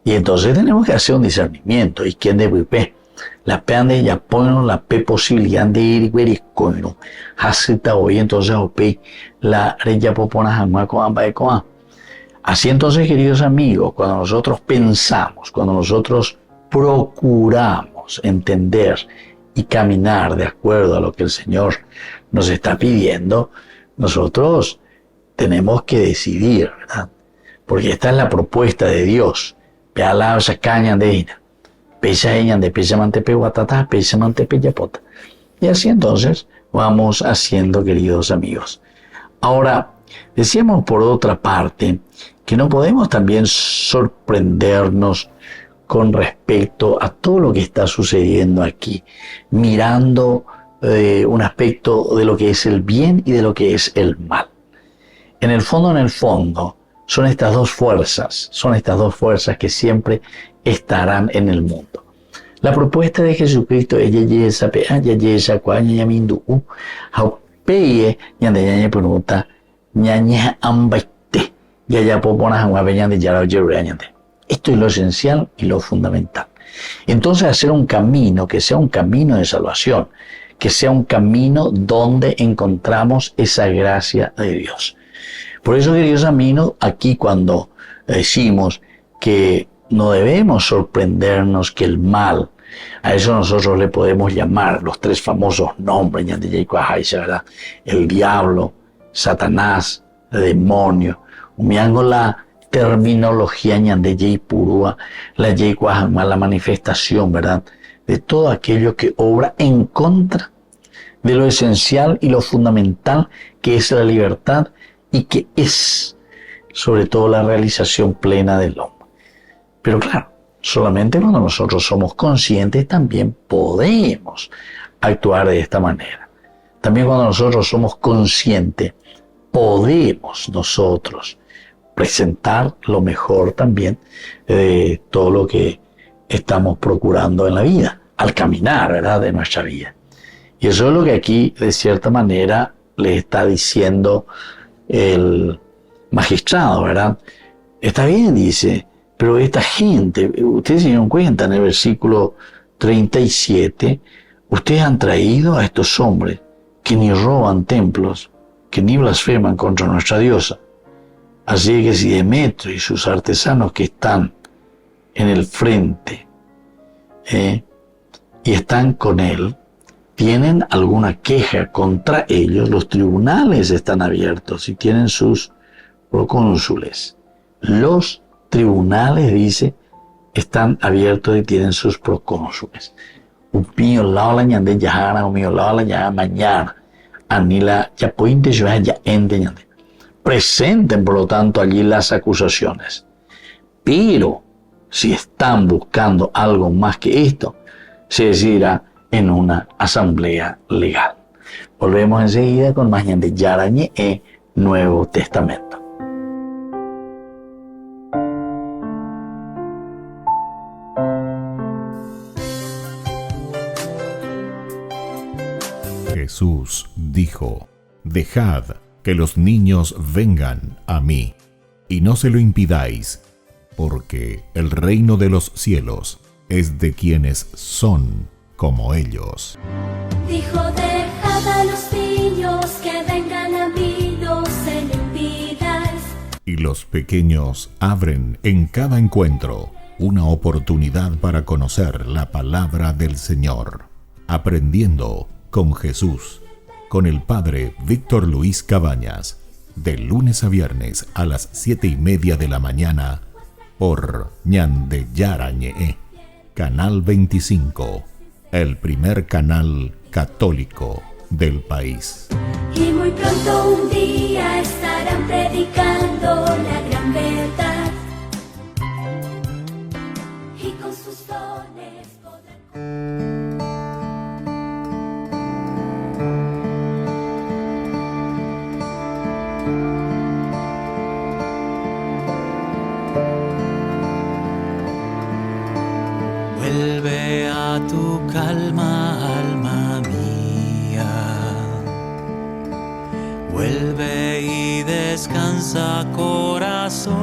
Y entonces tenemos que hacer un discernimiento. ¿Y quién debe ir? La pean de ella ponen la pe posibilidad de ir y coino. Hasita hoy entonces ope la reya popona jamás con amba de coa. Así entonces, queridos amigos, cuando nosotros pensamos, cuando nosotros procuramos entender y caminar de acuerdo a lo que el Señor nos está pidiendo, nosotros tenemos que decidir, ¿verdad? Porque esta es la propuesta de Dios. Peala esa caña de ina. Pesa ella de pesa mantepe guatata, pesa mantepe yapota. Y así entonces vamos haciendo, queridos amigos. Ahora, decíamos por otra parte que no podemos también sorprendernos con respecto a todo lo que está sucediendo aquí, mirando un aspecto de lo que es el bien y de lo que es el mal. En el fondo, son estas dos fuerzas que siempre estarán en el mundo. La propuesta de Jesucristo es esto es lo esencial y lo fundamental. Entonces, hacer un camino que sea un camino de salvación, que sea un camino donde encontramos esa gracia de Dios. Por eso, queridos amigos, aquí cuando decimos que no debemos sorprendernos que el mal, a eso nosotros le podemos llamar los tres famosos nombres, ¿verdad? El diablo, Satanás, el demonio. La terminología de Purúa, la manifestación, ¿verdad? De todo aquello que obra en contra de lo esencial y lo fundamental que es la libertad y que es, sobre todo, la realización plena del hombre. Pero claro, solamente cuando nosotros somos conscientes también podemos actuar de esta manera. También cuando nosotros somos conscientes, podemos nosotros presentar lo mejor también de todo lo que estamos procurando en la vida, al caminar, ¿verdad?, de nuestra vida. Y eso es lo que aquí, de cierta manera, le está diciendo el magistrado, ¿verdad? Está bien, dice, pero esta gente, ustedes se dieron cuenta en el versículo 37, ustedes han traído a estos hombres que ni roban templos, que ni blasfeman contra nuestra diosa. Así que si Demetrio y sus artesanos que están en el frente y están con él, tienen alguna queja contra ellos, los tribunales están abiertos y tienen sus procónsules. Los tribunales, dice, están abiertos y tienen sus procónsules. Upinho la ñande yahara, upinho la ya mañana, anila ya pointe ya ente ñande. Presenten, por lo tanto, allí las acusaciones. Pero si están buscando algo más que esto, se decidirá en una asamblea legal. Volvemos enseguida con más de Yarañe e Nuevo Testamento. Jesús dijo: Dejad que los niños vengan a mí, y no se lo impidáis, porque el reino de los cielos es de quienes son como ellos. Dijo: dejad a los niños que vengan a mí, no se lo impidáis. Y los pequeños abren en cada encuentro una oportunidad para conocer la palabra del Señor, aprendiendo con Jesús, con el Padre Víctor Luis Cabañas, de lunes a viernes a las 7:30 de la mañana, por Ñande Yarañe, Canal 25, el primer canal católico del país. Y muy pronto un día estarán predicando la gran verdad, y con sus dones podrán... Vuelve a tu calma, alma mía. Vuelve y descansa, corazón.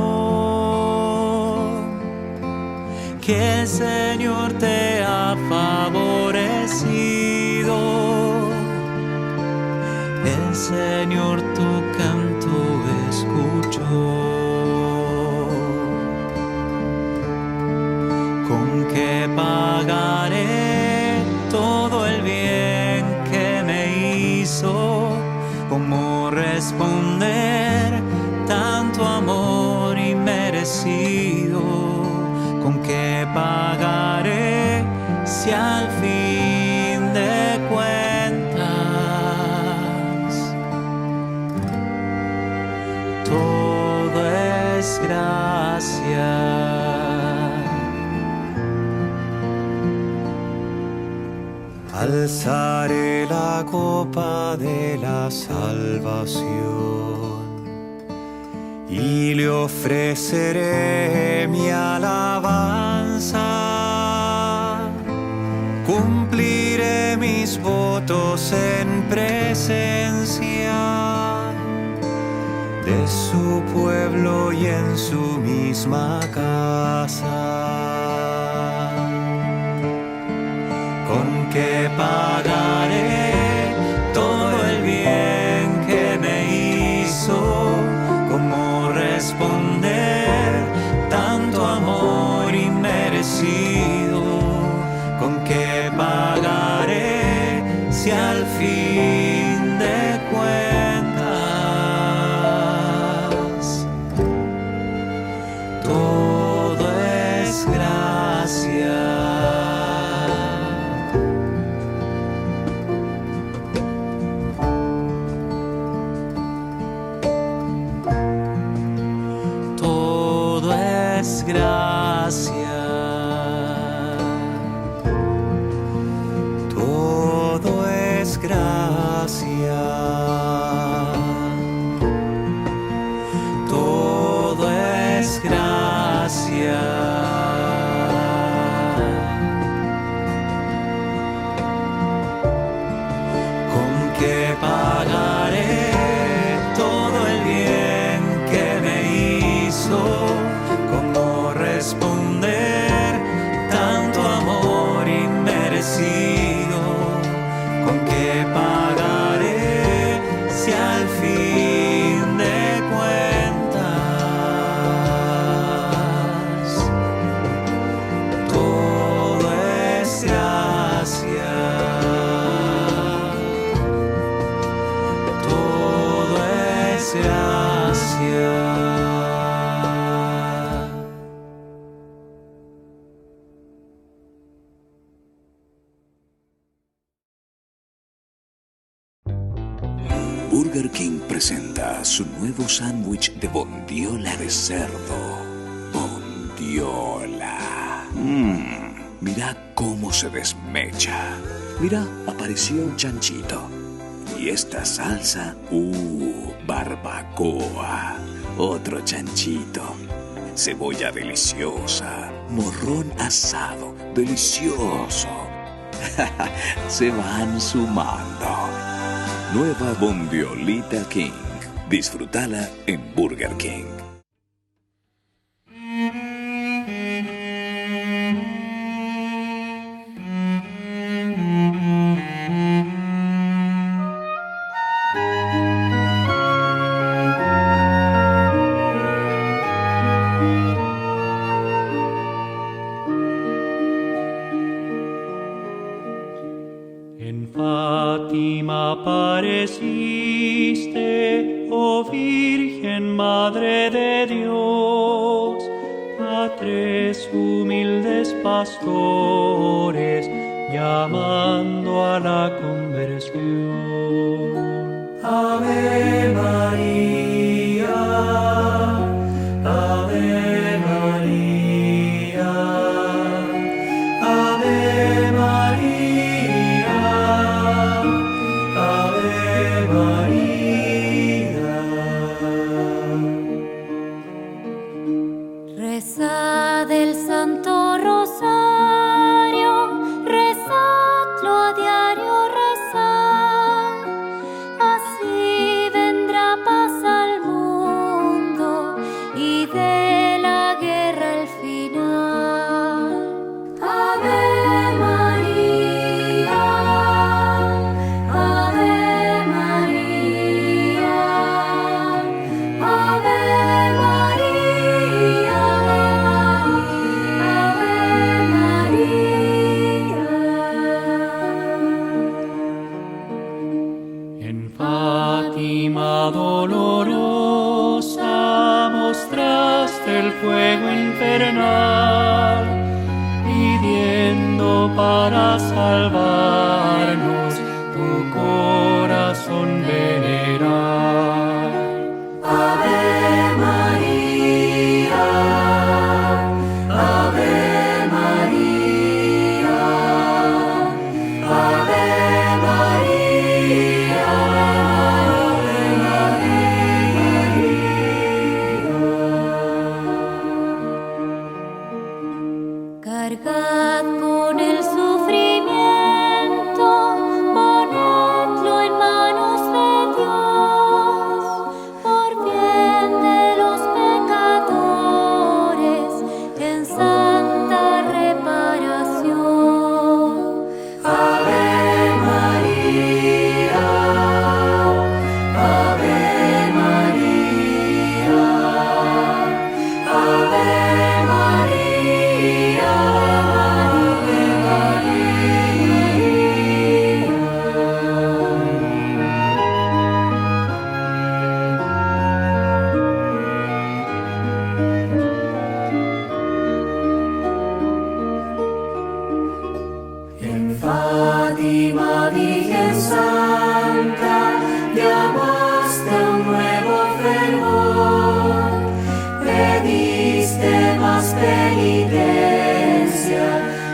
Que el Señor te ha favorecido. El Señor tu canto escuchó. ¿Con qué pagaré todo el bien que me hizo? ¿Cómo responder tanto amor inmerecido? ¿Con qué pagaré si al fin de cuentas todo es gracia? Alzaré la copa de la salvación y le ofreceré mi alabanza. Cumpliré mis votos en presencia de su pueblo y en su misma casa. ¿Con qué pagaré todo el bien que me hizo? ¿Cómo responder tanto amor inmerecido? ¿Con qué pagaré si al fin de cuentas todo es gracia? Gracia, todo es gracia, todo es gracia. ¿Con qué pagaré todo el bien que me hizo? Responder tanto amor inmerecido. Burger King presenta su nuevo sándwich de bondiola de cerdo. Bondiola. Mira cómo se desmecha. Mira, apareció un chanchito. Y esta salsa, barbacoa. Otro chanchito. Cebolla deliciosa. Morrón asado, delicioso. Se van sumando. Nueva Bondiolita King. Disfrútala en Burger King. Fátima apareciste, oh Virgen Madre de Dios, a 3 humildes pastores llamando a la conversión. Ave María, Ave María, Ave María. Rezad el Santo Rosario, rezadlo a diario, rezad. Así vendrá paz al mundo y de la guerra el final. Ave María, Ave María, Ave María. Fátima dolorosa mostraste el fuego infernal, pidiendo para salvarnos tu corazón venerar. Ave María, Ave María, Ave María. Cargad con el sufrimiento, ponedlo en manos de Dios, por bien de los pecadores, en santa reparación. Ave María, Ave María, Ave María. Fátima, Virgen Santa, llamaste a un nuevo fervor, pediste más penitencia,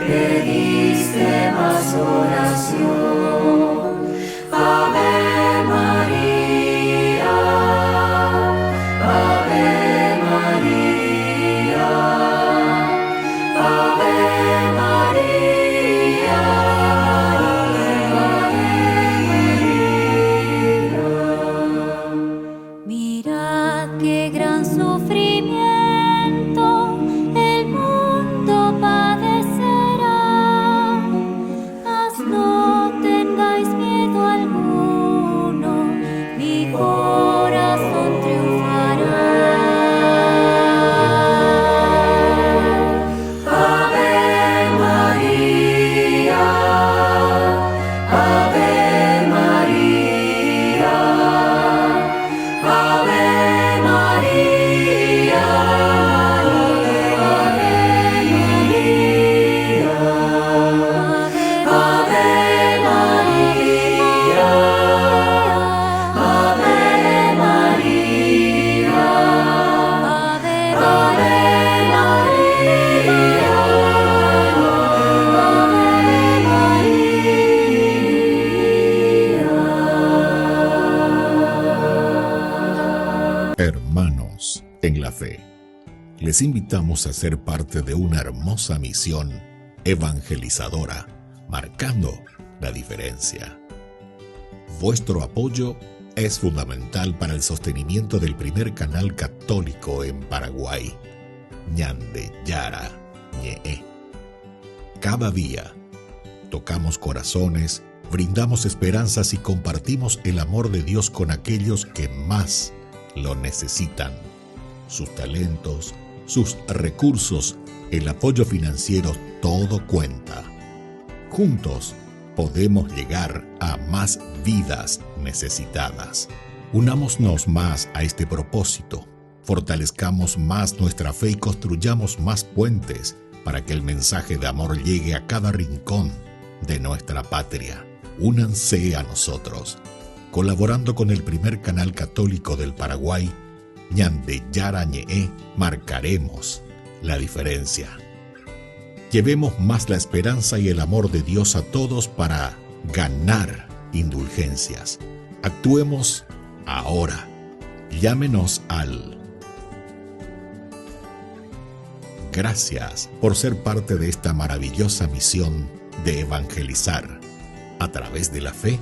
pediste más oración. Ave María, Ave María, Ave María. Mirad qué gran sufrimiento el mundo padecerá, mas no tengáis les invitamos a ser parte de una hermosa misión evangelizadora, marcando la diferencia. Vuestro apoyo es fundamental para el sostenimiento del primer canal católico en Paraguay, Ñande Yara Ñe. Cada día tocamos corazones, brindamos esperanzas y compartimos el amor de Dios con aquellos que más lo necesitan. Sus talentos, sus recursos, el apoyo financiero, todo cuenta. Juntos podemos llegar a más vidas necesitadas. Unámonos más a este propósito, fortalezcamos más nuestra fe y construyamos más puentes para que el mensaje de amor llegue a cada rincón de nuestra patria. Únanse a nosotros, colaborando con el primer canal católico del Paraguay, Ñande Yara Ñe, marcaremos la diferencia. Llevemos más la esperanza y el amor de Dios a todos para ganar indulgencias. Actuemos ahora. Llámenos al... Gracias por ser parte de esta maravillosa misión de evangelizar a través de la fe,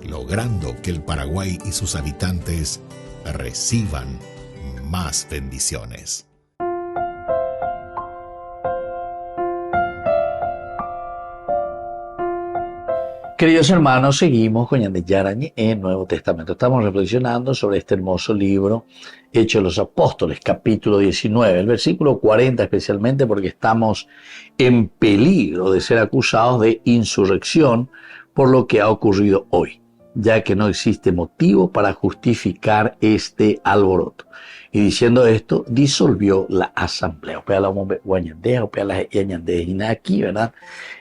logrando que el Paraguay y sus habitantes reciban más bendiciones. Queridos hermanos, seguimos con Ñande Yara Ñe en Nuevo Testamento. Estamos reflexionando sobre este hermoso libro, Hechos de los Apóstoles, capítulo 19, el versículo 40 especialmente, porque estamos en peligro de ser acusados de insurrección por lo que ha ocurrido hoy, ya que no existe motivo para justificar este alboroto. Y diciendo esto, disolvió la asamblea. Aquí, ¿verdad?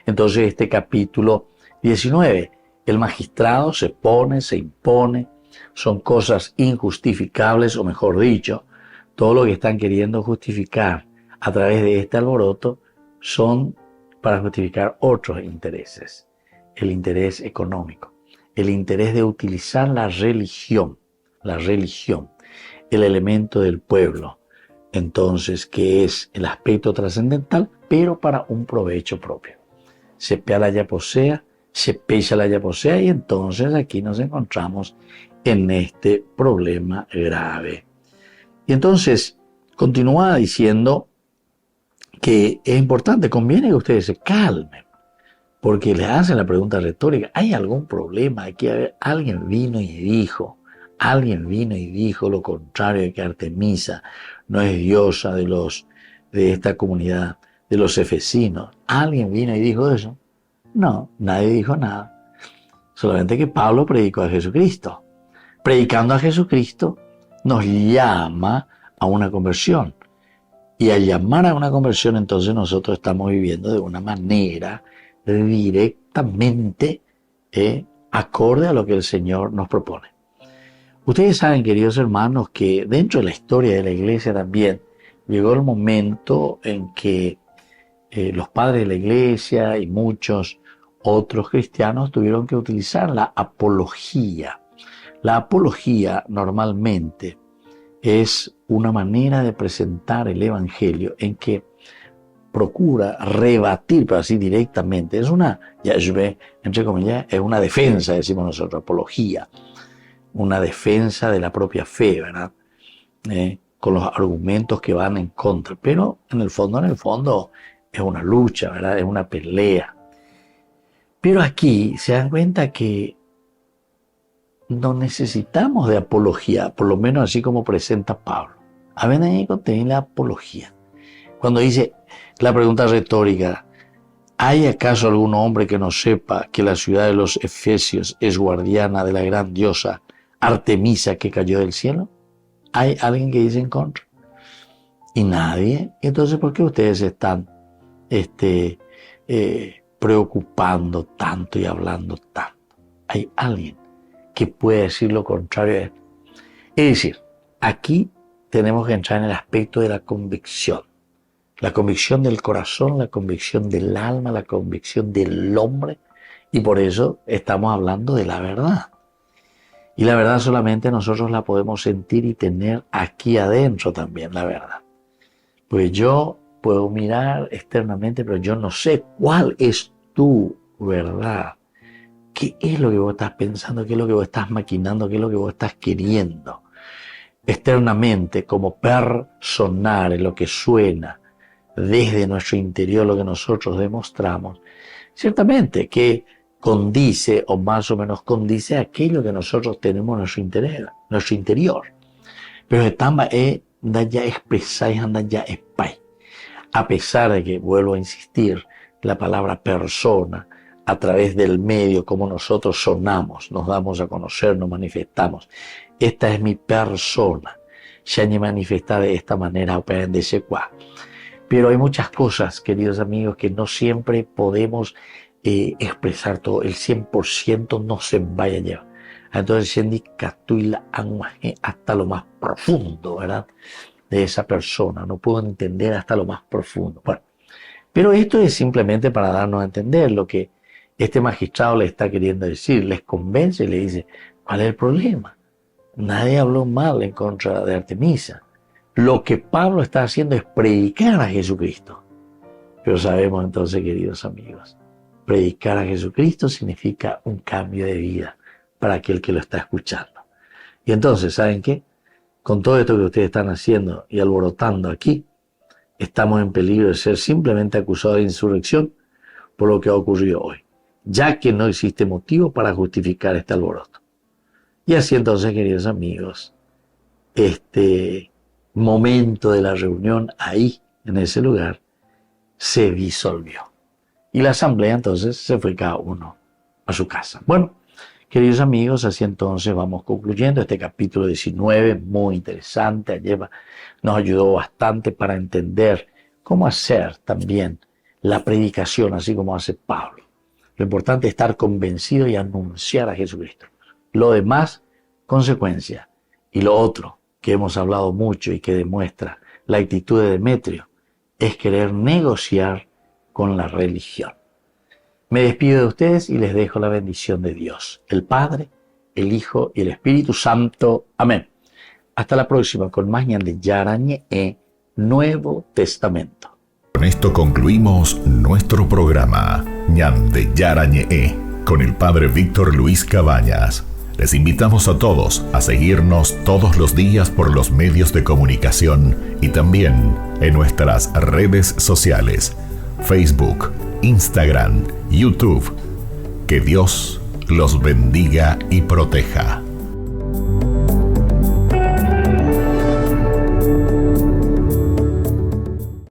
Entonces este capítulo 19. El magistrado se pone, se impone, son cosas injustificables, o mejor dicho, todo lo que están queriendo justificar a través de este alboroto son para justificar otros intereses. El interés económico, el interés de utilizar la religión, el elemento del pueblo, entonces, que es el aspecto trascendental, pero para un provecho propio. Se pea la yaposea, se pesa la yaposea, y entonces aquí nos encontramos en este problema grave. Y entonces continúa diciendo que es importante, conviene que ustedes se calmen, porque les hacen la pregunta retórica: ¿hay algún problema? Aquí alguien vino y dijo lo contrario, de que Artemisa no es diosa de esta comunidad, de los efesinos. ¿Alguien vino y dijo eso? No, nadie dijo nada. Solamente que Pablo predicó a Jesucristo. Predicando a Jesucristo nos llama a una conversión. Y al llamar a una conversión, entonces nosotros estamos viviendo de una manera directamente acorde a lo que el Señor nos propone. Ustedes saben, queridos hermanos, que dentro de la historia de la iglesia también llegó el momento en que los padres de la iglesia y muchos otros cristianos tuvieron que utilizar la apología. La apología normalmente es una manera de presentar el evangelio en que procura rebatir, pero así directamente. Es una, entre comillas, es una defensa, decimos nosotros, apología. Una defensa de la propia fe, ¿verdad? Con los argumentos que van en contra. Pero en el fondo, es una lucha, ¿verdad? Es una pelea. Pero aquí se dan cuenta que no necesitamos de apología, por lo menos así como presenta Pablo. A ver, ahí contiene la apología. Cuando dice la pregunta retórica: ¿hay acaso algún hombre que no sepa que la ciudad de los Efesios es guardiana de la gran diosa Artemisa que cayó del cielo? ¿Hay alguien que dice en contra? Y nadie. Entonces, ¿por qué ustedes están preocupando tanto y hablando tanto? Hay alguien que puede decir lo contrario a esto. Es decir, aquí tenemos que entrar en el aspecto de la convicción del corazón, la convicción del alma, la convicción del hombre, y por eso estamos hablando de la verdad. Y la verdad solamente nosotros la podemos sentir y tener aquí adentro también, la verdad. Pues yo puedo mirar externamente, pero yo no sé cuál es tu verdad. ¿Qué es lo que vos estás pensando? ¿Qué es lo que vos estás maquinando? ¿Qué es lo que vos estás queriendo? Externamente, como personal, en lo que suena desde nuestro interior, lo que nosotros demostramos, ciertamente que condice o más o menos condice a aquello que nosotros tenemos en nuestro interior. Pero estamos ya expresáis, andan ya espai. A pesar de que, vuelvo a insistir, la palabra persona, a través del medio, como nosotros sonamos, nos damos a conocer, nos manifestamos. Esta es mi persona. Ya ni manifestada de esta manera, operan de ese cuá. Pero hay muchas cosas, queridos amigos, que no siempre podemos expresar todo. El 100% no se vaya a llevar. Entonces, hasta lo más profundo, ¿verdad?, de esa persona. No puedo entender hasta lo más profundo. Bueno, pero esto es simplemente para darnos a entender lo que este magistrado le está queriendo decir. Les convence y le dice, ¿cuál es el problema? Nadie habló mal en contra de Artemisa. Lo que Pablo está haciendo es predicar a Jesucristo. Pero sabemos entonces, queridos amigos, predicar a Jesucristo significa un cambio de vida para aquel que lo está escuchando. Y entonces, ¿saben qué? Con todo esto que ustedes están haciendo y alborotando aquí, estamos en peligro de ser simplemente acusados de insurrección por lo que ha ocurrido hoy, ya que no existe motivo para justificar este alboroto. Y así entonces, queridos amigos, este momento de la reunión ahí, en ese lugar, se disolvió. Y la asamblea entonces se fue cada uno a su casa. Bueno, queridos amigos, así entonces vamos concluyendo este capítulo 19, muy interesante. Ayer nos ayudó bastante para entender cómo hacer también la predicación, así como hace Pablo. Lo importante es estar convencido y anunciar a Jesucristo. Lo demás, consecuencia. Y lo otro, que hemos hablado mucho y que demuestra la actitud de Demetrio, es querer negociar con la religión. Me despido de ustedes y les dejo la bendición de Dios, el Padre, el Hijo y el Espíritu Santo. Amén. Hasta la próxima con más de Yarañe Nuevo Testamento. Con esto concluimos nuestro programa Ñande Yarañe con el Padre Víctor Luis Cabañas. Les invitamos a todos a seguirnos todos los días por los medios de comunicación y también en nuestras redes sociales, Facebook, Instagram, YouTube. Que Dios los bendiga y proteja.